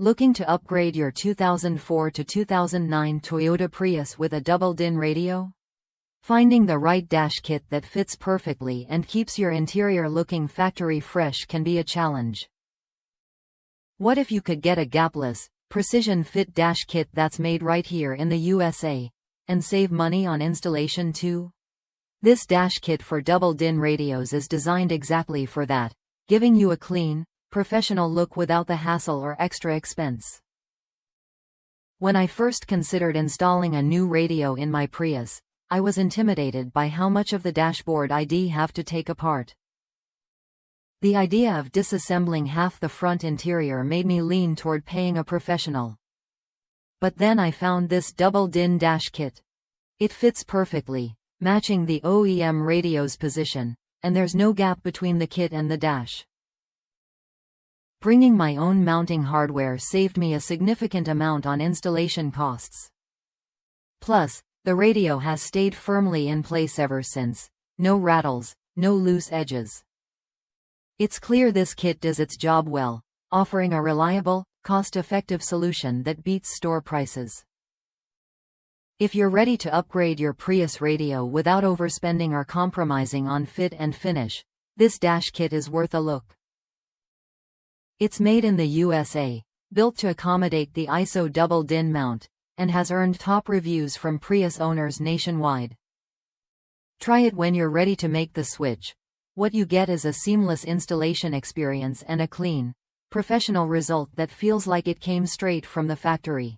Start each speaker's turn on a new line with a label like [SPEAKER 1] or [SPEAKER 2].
[SPEAKER 1] Looking to upgrade your 2004 to 2009 Toyota Prius with a double DIN radio? Finding the right dash kit that fits perfectly and keeps your interior looking factory fresh can be a challenge. What if you could get a gapless, precision-fit dash kit that's made right here in the USA, and save money on installation too? This dash kit for double DIN radios is designed exactly for that, giving you a clean, professional look without the hassle or extra expense. When I first considered installing a new radio in my Prius, I was intimidated by how much of the dashboard I'd have to take apart. The idea of disassembling half the front interior made me lean toward paying a professional. But then I found this double DIN dash kit. It fits perfectly, matching the OEM radio's position, and there's no gap between the kit and the dash. Bringing my own mounting hardware saved me a significant amount on installation costs. Plus, the radio has stayed firmly in place ever since. No rattles, no loose edges. It's clear this kit does its job well, offering a reliable, cost-effective solution that beats store prices. If you're ready to upgrade your Prius radio without overspending or compromising on fit and finish, this dash kit is worth a look. It's made in the USA, built to accommodate the ISO double DIN mount, and has earned top reviews from Prius owners nationwide. Try it when you're ready to make the switch. What you get is a seamless installation experience and a clean, professional result that feels like it came straight from the factory.